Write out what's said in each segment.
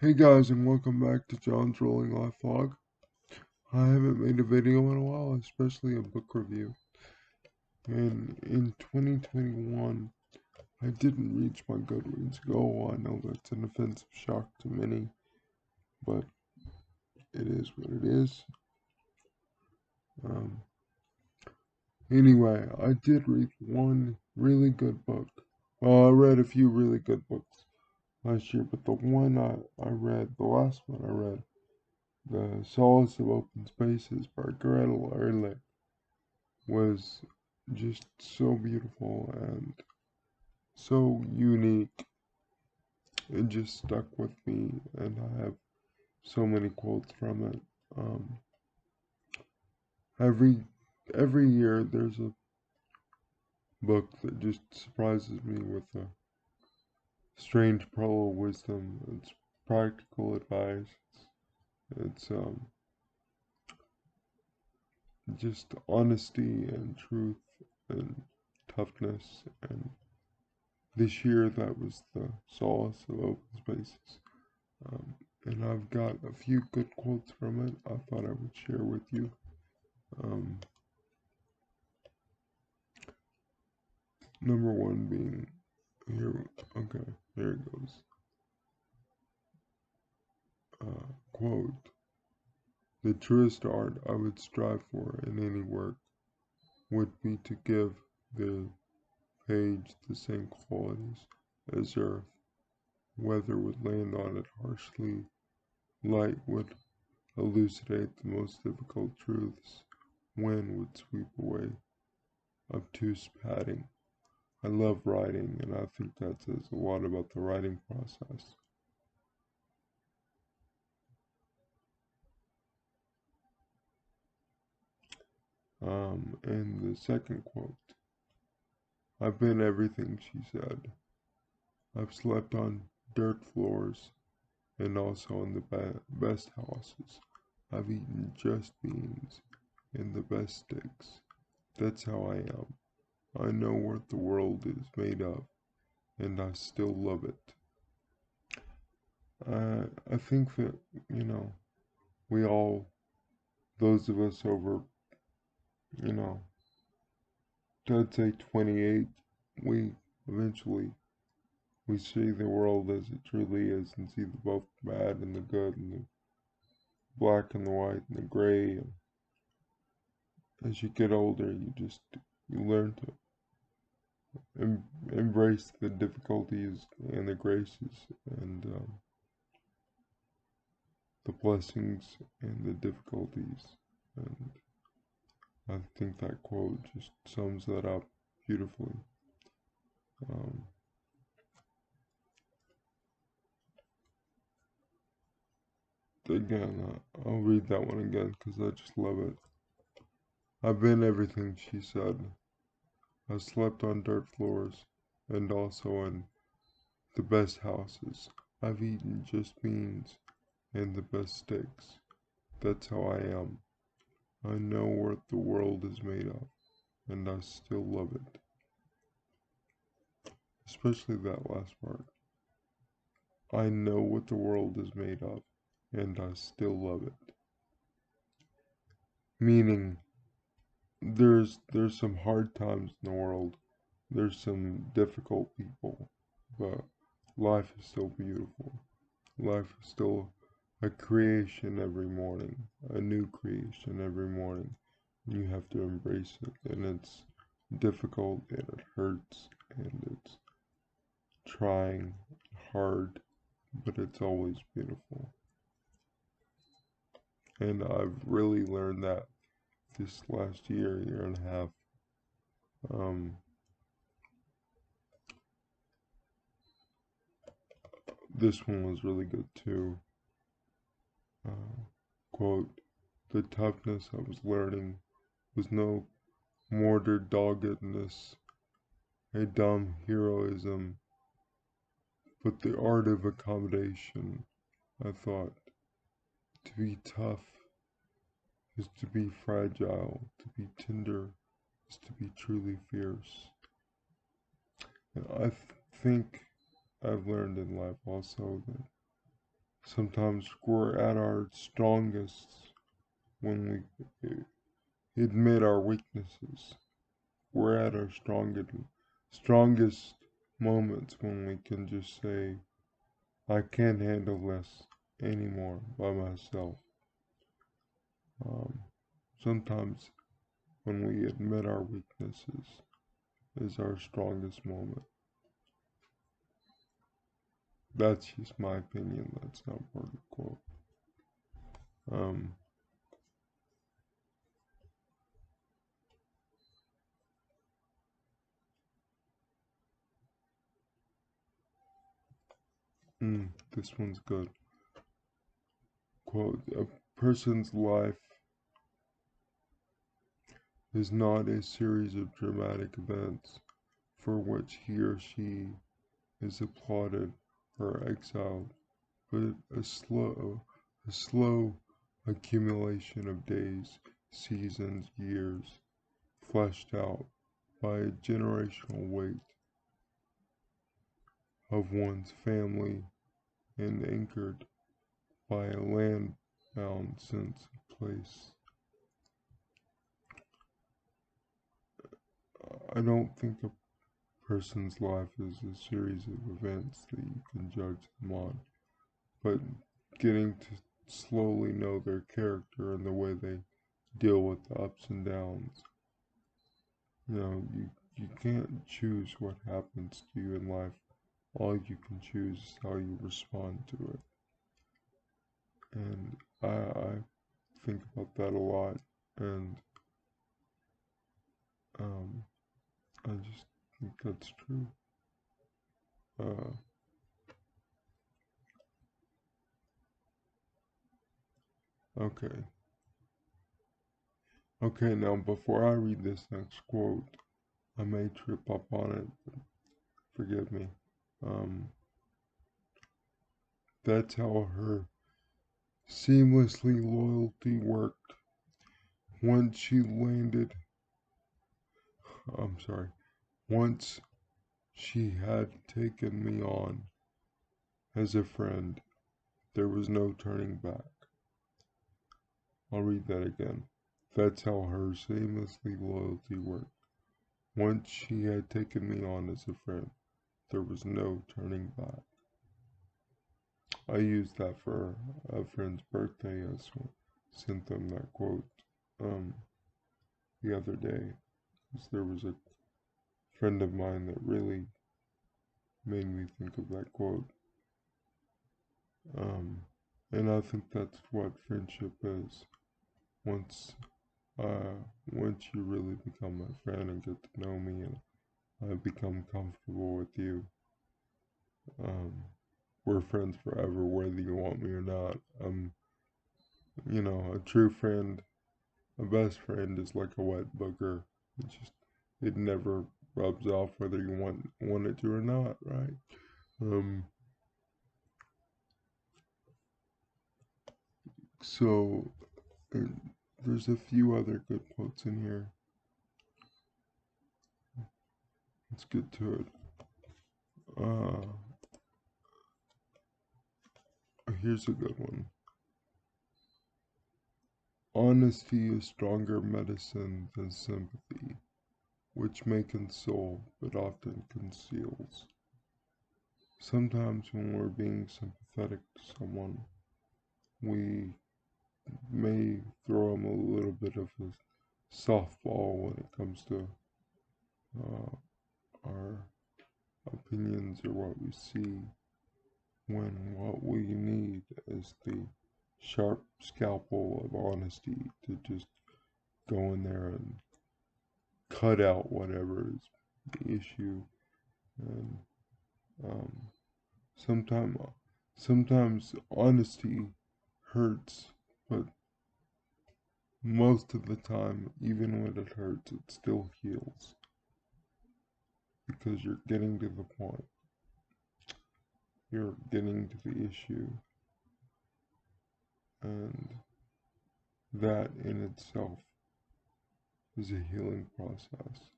Hey guys, and welcome back to John's Rolling Life Vlog. I haven't made a video in a while, especially a book review. And in 2021, I didn't reach my Goodreads goal. I know that's an offensive shock to many, but it is what it is. Um, anyway, I did read one really good book. Well, I read a few really good books last year, but the last one I read, The Solace of Open Spaces by Gretel Ehrlich, was just so beautiful and so unique. It just stuck with me, and I have so many quotes from it. Um, every every year, there's a book that just surprises me with a strange pearl of wisdom. It's practical advice. It's just honesty and truth and toughness. And this year, that was The Solace of Open Spaces. Um, and I've got a few good quotes from it I thought I would share with you. Um, number one being here. Okay, here it goes. Quote: "The truest art I would strive for in any work would be to give the page the same qualities as earth. Weather would land on it harshly. Light would elucidate the most difficult truths. Wind would sweep away obtuse padding. I love writing, and I think that says a lot about the writing process." And the second quote: "I've been everything," she said. "I've slept on dirt floors and also in the best houses. I've eaten just beans and the best steaks. That's how I am. I know what the world is made of, and I still love it." I think that, you know, we all, those of us over, you know, I'd say 28, we eventually we see the world as it truly is and see the both bad and the good and the black and the white and the gray. And as you get older, you learn to embrace the difficulties and the graces and the blessings and the difficulties. And I think that quote just sums that up beautifully. Um, Again, I'll read that one again because I just love it. "I've been everything," she said. "I've slept on dirt floors and also in the best houses. I've eaten just beans and the best steaks. That's how I am. I know what the world is made of, and I still love it." Especially that last part. I know what the world is made of, and I still love it. Meaning, there's some hard times in the world. There's some difficult people, but life is still beautiful. Life is still a creation every morning, a new creation every morning. You have to embrace it, and it's difficult, and it hurts, and it's trying hard, but it's always beautiful. And I've really learned that this last year and a half. Um, this one was really good too. Uh, Quote: "The toughness I was learning was no mortar doggedness, a dumb heroism, but the art of accommodation." I thought, to be tough is to be fragile, to be tender is to be truly fierce. And I think I've learned in life also that Sometimes we're at our strongest when we admit our weaknesses. We're at our strongest moments when we can just say, I can't handle this anymore by myself. Sometimes when we admit our weaknesses is our strongest moment. That's just my opinion. That's not part of the quote. This one's good. Quote, a person's life is not a series of dramatic events for which he or she is applauded or exiled, but a slow accumulation of days, seasons, years, fleshed out by a generational weight of one's family and anchored by a land-bound sense of place. I don't think a person's life is a series of events that you can judge them on, but getting to slowly know their character and the way they deal with the ups and downs. You can't choose what happens to you in life. All you can choose is how you respond to it. And I think about that a lot, and I just think that's true. Okay. Okay, now before I read this next quote, I may trip up on it, but forgive me. That's how her seamlessly loyalty worked. Once she landed, I'm sorry, once she had taken me on as a friend, there was no turning back. I'll read that again. That's how her seamlessly loyalty worked. Once she had taken me on as a friend, there was no turning back. I used that for a friend's birthday. I sent them that quote the other day. Because there was a friend of mine that really made me think of that quote. And I think that's what friendship is. Once once you really become my friend and get to know me and I become comfortable with you, we're friends forever whether you want me or not. A true friend, a best friend is like a wet booger. It never rubs off whether you want it to or not, right? So there's a few other good quotes in here. Let's get to it. Here's a good one. Honesty is stronger medicine than sympathy, which may console but often conceals. Sometimes when we're being sympathetic to someone, we may throw them a little bit of a softball when it comes to our opinions or what we see, when what we need is the sharp scalpel of honesty to just go in there and cut out whatever is the issue. And sometimes sometimes honesty hurts, but most of the time, even when it hurts, it still heals because you're getting to the point. You're getting to the issue, and that in itself is a healing process.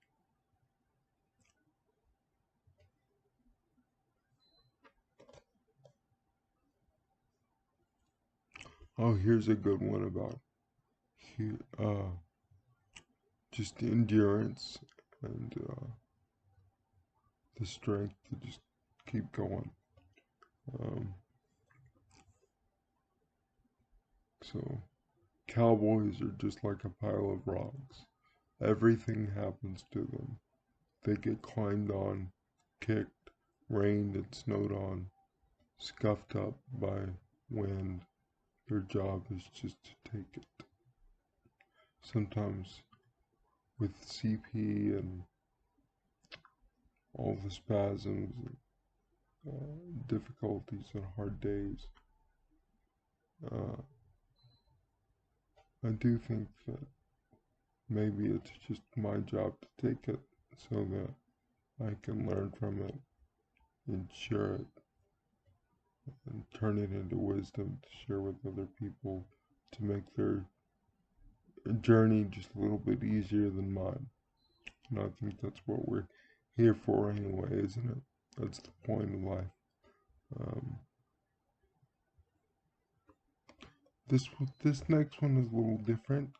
Oh, here's a good one about just endurance and the strength to just keep going. Um, so, cowboys are just like a pile of rocks. Everything happens to them. They get climbed on, kicked, rained and snowed on, scuffed up by wind. Their job is just to take it. Sometimes with CP and all the spasms, difficulties, and hard days, uh, I do think that maybe it's just my job to take it so that I can learn from it and share it and turn it into wisdom to share with other people to make their journey just a little bit easier than mine. And I think that's what we're here for anyway, isn't it? That's the point of life. Um, this next one is a little different,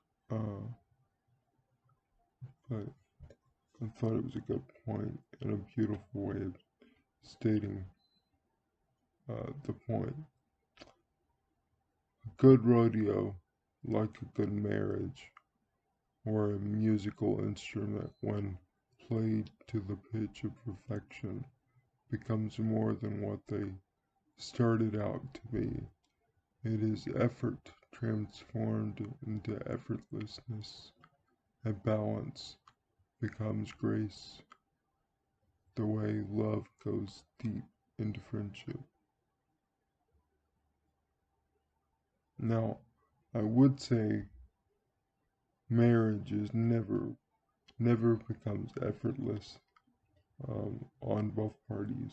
but I thought it was a good point and a beautiful way of stating the point. A good rodeo, like a good marriage or a musical instrument, when played to the pitch of perfection, becomes more than what they started out to be. It is effort transformed into effortlessness, and balance becomes grace, the way love goes deep into friendship. Now, I would say marriage is never becomes effortless on both parties.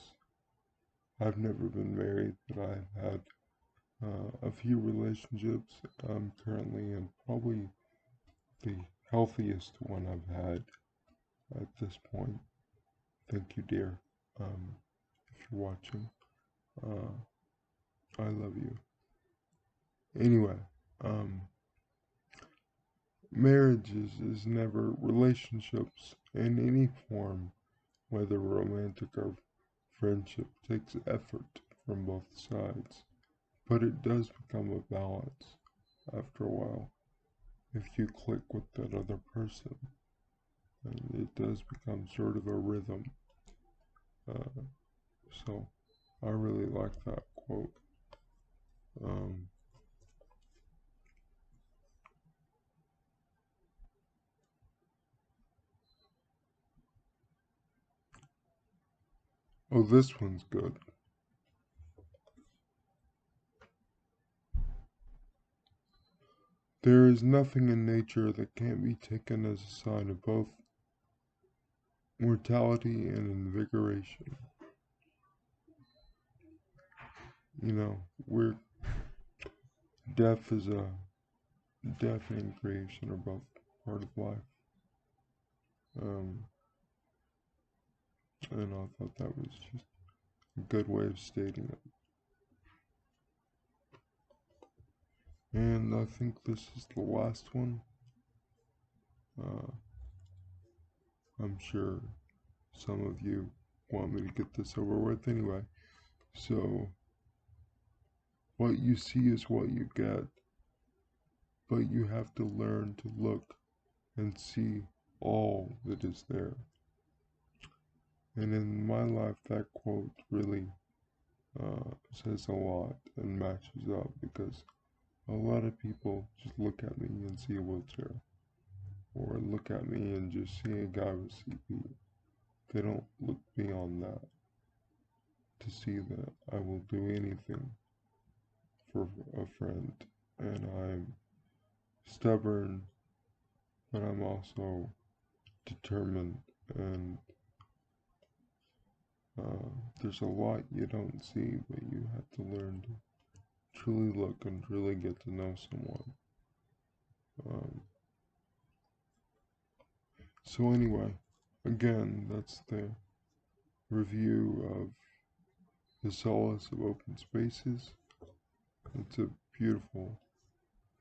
I've never been married, but I've had a few relationships. I'm currently in probably the healthiest one I've had at this point. Thank you, dear. If you're watching, uh, I love you. Anyway, um, marriage is never relationships in any form, whether romantic or friendship, takes effort from both sides. But it does become a balance after a while if you click with that other person. And it does become sort of a rhythm. Uh, so I really like that quote. Um, oh, this one's good. There is nothing in nature that can't be taken as a sign of both mortality and invigoration. You know, we're death is a death and creation are both part of life. Um, and I thought that was just a good way of stating it. And I think this is the last one. Uh, I'm sure some of you want me to get this over with anyway. So, what you see is what you get, but you have to learn to look and see all that is there. And in my life, that quote really says a lot and matches up because a lot of people just look at me and see a wheelchair, or look at me and just see a guy with CP. They don't look beyond that to see that I will do anything for a friend, and I'm stubborn, but I'm also determined, and there's a lot you don't see, but you have to learn to truly look and truly get to know someone. Um, so anyway, again, that's the review of The Solace of Open Spaces. It's a beautiful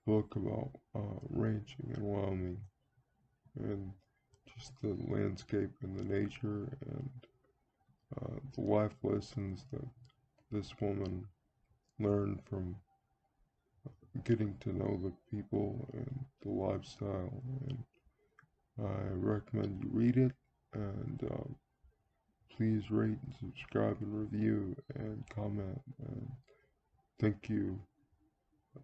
book about ranching in Wyoming and just the landscape and the nature and the life lessons that this woman learned from getting to know the people and the lifestyle. And I recommend you read it, and please rate and subscribe and review and comment. And thank you,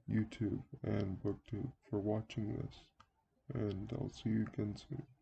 YouTube and BookTube, for watching this. And I'll see you again soon.